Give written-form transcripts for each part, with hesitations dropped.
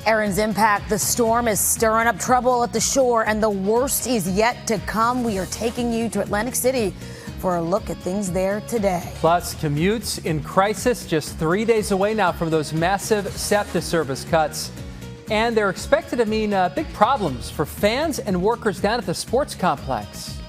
Erin's impact, the storm is stirring up trouble at the shore, and the worst is yet to come. We are taking you to Atlantic City for a look at things there today. Plus, commutes in crisis just 3 days away now from those massive SEPTA service cuts. And they're expected to mean big problems for fans and workers down at the sports complex.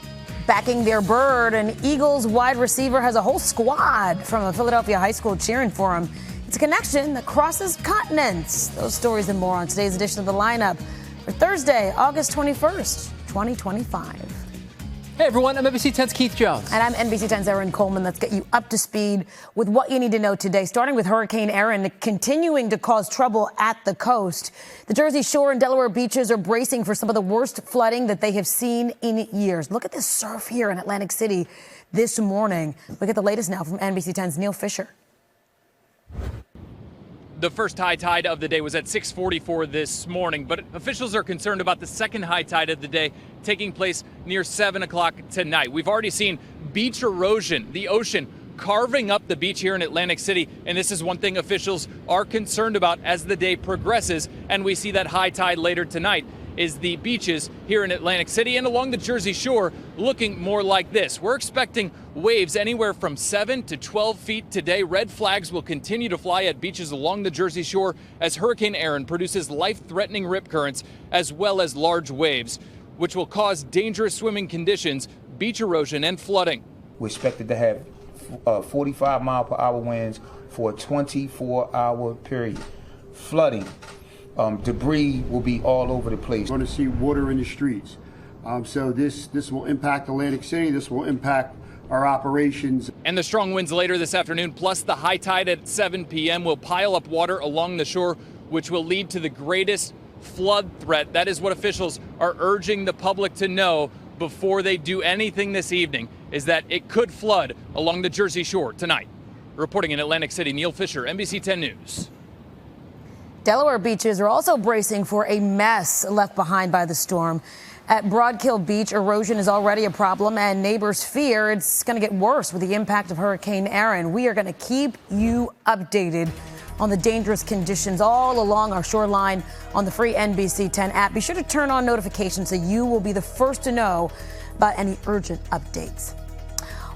Backing their bird, an Eagles wide receiver has a whole squad from a Philadelphia high school cheering for him. It's a connection that crosses continents. Those stories and more on today's edition of The Lineup for Thursday, August 21st, 2025. Hey everyone, I'm NBC 10's Keith Jones. And I'm NBC 10's Erin Coleman. Let's get you up to speed with what you need to know today, starting with Hurricane Erin continuing to cause trouble at the coast. The Jersey Shore and Delaware beaches are bracing for some of the worst flooding that they have seen in years. Look at this surf here in Atlantic City this morning. Look at the latest now from NBC 10's Neil Fischer. The first high tide of the day was at 6:44 this morning, but officials are concerned about the second high tide of the day taking place near 7 o'clock tonight. We've already seen beach erosion, the ocean carving up the beach here in Atlantic City, and this is one thing officials are concerned about as the day progresses, and we see that high tide later tonight is the beaches here in Atlantic City and along the Jersey Shore looking more like this. We're expecting waves anywhere from 7 to 12 feet today. Red flags will continue to fly at beaches along the Jersey Shore as Hurricane Erin produces life-threatening rip currents as well as large waves, which will cause dangerous swimming conditions, beach erosion, and flooding. We're expected to have 45-mile-per-hour winds for a 24-hour period. Flooding. Debris will be all over the place. We're going to see water in the streets. So this will impact Atlantic City. This will impact our operations. And the strong winds later this afternoon, plus the high tide at 7 p.m. will pile up water along the shore, which will lead to the greatest flood threat. That is what officials are urging the public to know before they do anything this evening, is that it could flood along the Jersey Shore tonight. Reporting in Atlantic City, Neil Fischer, NBC 10 News. Delaware beaches are also bracing for a mess left behind by the storm. At Broadkill Beach, erosion is already a problem, and neighbors fear it's going to get worse with the impact of Hurricane Erin. We are going to keep you updated on the dangerous conditions all along our shoreline on the free NBC 10 app. Be sure to turn on notifications so you will be the first to know about any urgent updates.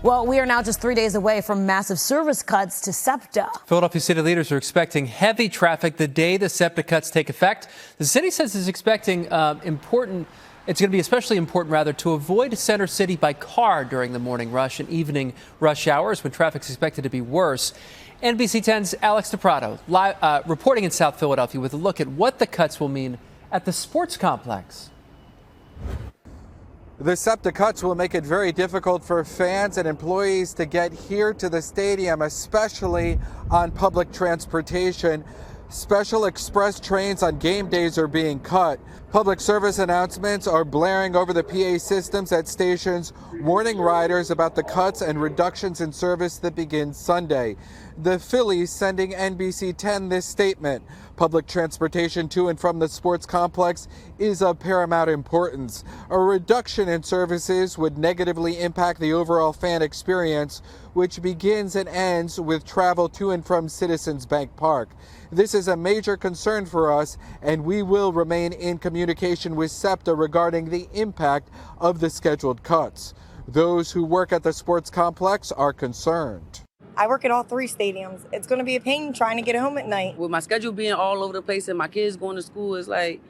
Well, we are now just 3 days away from massive service cuts to SEPTA. Philadelphia city leaders are expecting heavy traffic the day the SEPTA cuts take effect. The city says it's expecting it's going to be especially important, to avoid Center City by car during the morning rush and evening rush hours when traffic's expected to be worse. NBC 10's Alex DePrado reporting in South Philadelphia with a look at what the cuts will mean at the sports complex. The SEPTA cuts will make it very difficult for fans and employees to get here to the stadium, especially on public transportation. Special express trains on game days are being cut. Public service announcements are blaring over the PA systems at stations, warning riders about the cuts and reductions in service that begin Sunday. The Phillies sending NBC 10 this statement. Public transportation to and from the sports complex is of paramount importance. A reduction in services would negatively impact the overall fan experience, which begins and ends with travel to and from Citizens Bank Park. This is a major concern for us, and we will remain in communication with SEPTA regarding the impact of the scheduled cuts. Those who work at the sports complex are concerned. I work at all three stadiums. It's going to be a pain trying to get home at night. With my schedule being all over the place and my kids going to school, it's like,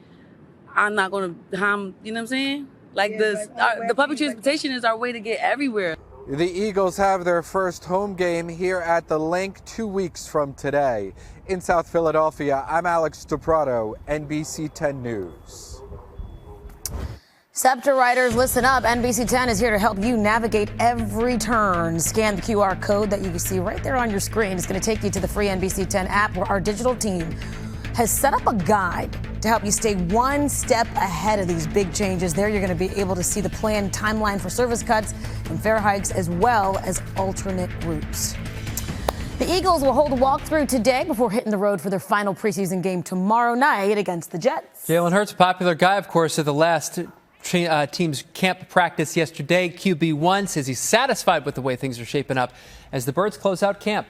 I'm not going to, you know what I'm saying? Like the public transportation is our way to get everywhere. The Eagles have their first home game here at the Link 2 weeks from today. In South Philadelphia, I'm Alex DePrado, NBC 10 News. SEPTA riders, listen up. NBC 10 is here to help you navigate every turn. Scan the QR code that you can see right there on your screen. It's going to take you to the free NBC 10 app, where our digital team has set up a guide to help you stay one step ahead of these big changes. There, you're going to be able to see the planned timeline for service cuts and fare hikes, as well as alternate routes. The Eagles will hold a walkthrough today before hitting the road for their final preseason game tomorrow night against the Jets. Jalen Hurts, a popular guy, of course, at the last team's camp practice yesterday. QB1 says he's satisfied with the way things are shaping up as the Birds close out camp.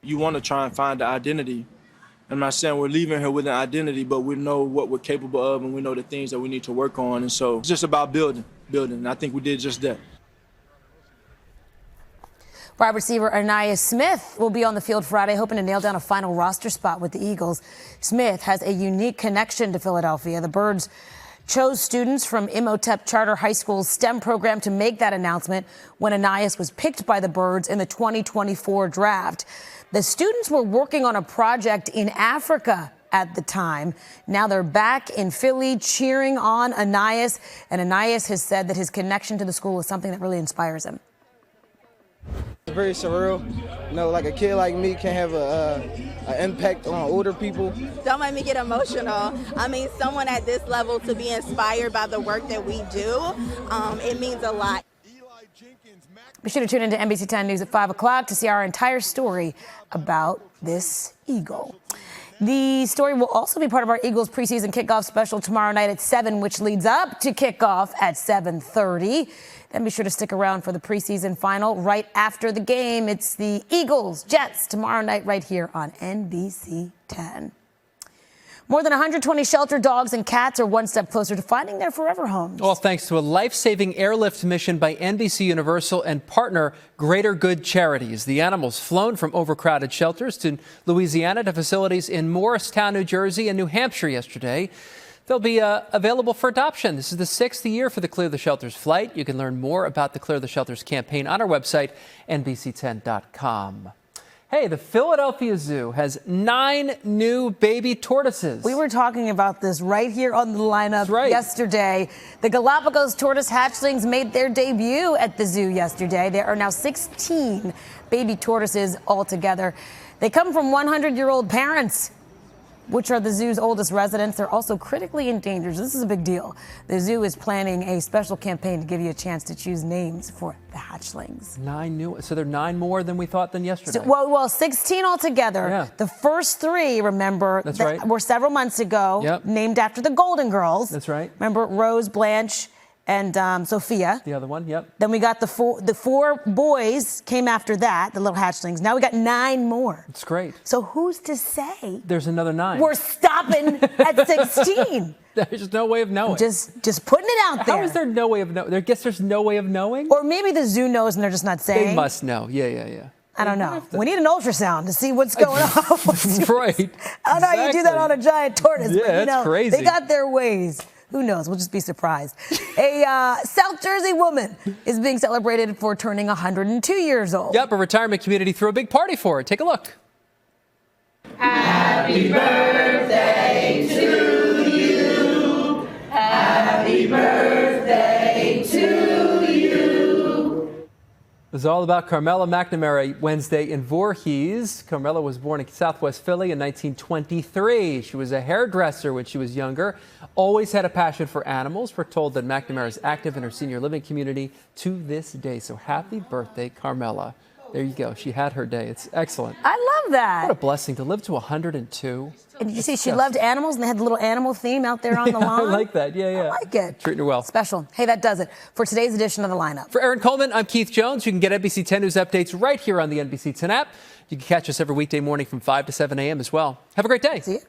You want to try and find the identity I'm not saying we're leaving here with an identity, but we know what we're capable of and we know the things that we need to work on. And so it's just about building. And I think we did just that. Wide receiver Anais Smith will be on the field Friday, hoping to nail down a final roster spot with the Eagles. Smith has a unique connection to Philadelphia. The Birds chose students from Imhotep Charter High School's STEM program to make that announcement when Anais was picked by the Birds in the 2024 draft. The students were working on a project in Africa at the time. Now they're back in Philly cheering on Anais, and Anais has said that his connection to the school is something that really inspires him. It's very surreal. You know, like a kid like me can have an impact on older people. Don't let me get emotional. I mean, someone at this level to be inspired by the work that we do, it means a lot. Be sure to tune into NBC 10 News at 5 o'clock to see our entire story about this Eagle. The story will also be part of our Eagles preseason kickoff special tomorrow night at 7, which leads up to kickoff at 7:30. Then be sure to stick around for the preseason final right after the game. It's the Eagles Jets tomorrow night right here on NBC 10. More than 120 shelter dogs and cats are one step closer to finding their forever homes. All thanks to a life-saving airlift mission by NBC Universal and partner Greater Good Charities. The animals flown from overcrowded shelters to Louisiana to facilities in Morristown, New Jersey and New Hampshire yesterday. They'll be available for adoption. This is the 6th year for the Clear the Shelters flight. You can learn more about the Clear the Shelters campaign on our website, NBC10.com. Hey, the Philadelphia Zoo has 9 new baby tortoises. We were talking about this right here on the lineup yesterday. The Galapagos tortoise hatchlings made their debut at the zoo yesterday. There are now 16 baby tortoises altogether. They come from 100-year-old parents, which are the zoo's oldest residents. They're also critically endangered. This is a big deal. The zoo is planning a special campaign to give you a chance to choose names for the hatchlings. 9 new, so there are 9 more than we thought than yesterday. So, well, 16 altogether. Yeah. The first 3, remember, That's right, were several months ago, named after the Golden Girls. That's right. Remember Rose, Blanche, and Sophia. The other one, yep. Then we got the 4 boys came after that, the little hatchlings. Now we got 9 more. It's great. So who's to say there's another 9? We're stopping at 16. There's no way of knowing. Just putting it out there. How is there no way of knowing? I guess there's no way of knowing? Or maybe the zoo knows and they're just not saying. They must know. Yeah. I don't know. We need an ultrasound to see what's going on. Right. I don't know how you do that on a giant tortoise. Yeah, but, that's crazy. They got their ways. Who knows? We'll just be surprised. A South Jersey woman is being celebrated for turning 102 years old. Yep, a retirement community threw a big party for her. Take a look. Happy birthday to you. Happy birthday to you. It was all about Carmela McNamara Wednesday in Voorhees. Carmela was born in Southwest Philly in 1923. She was a hairdresser when she was younger, always had a passion for animals. We're told that McNamara is active in her senior living community to this day. So happy birthday, Carmela. There you go. She had her day. It's excellent. I love that. What a blessing to live to 102. And did you see she loved animals and they had the little animal theme out there on the lawn? I like that. Yeah. I like it. Treating her well. Special. Hey, that does it for today's edition of The Lineup. For Erin Coleman, I'm Keith Jones. You can get NBC 10 News updates right here on the NBC 10 app. You can catch us every weekday morning from 5 to 7 a.m. as well. Have a great day. See you.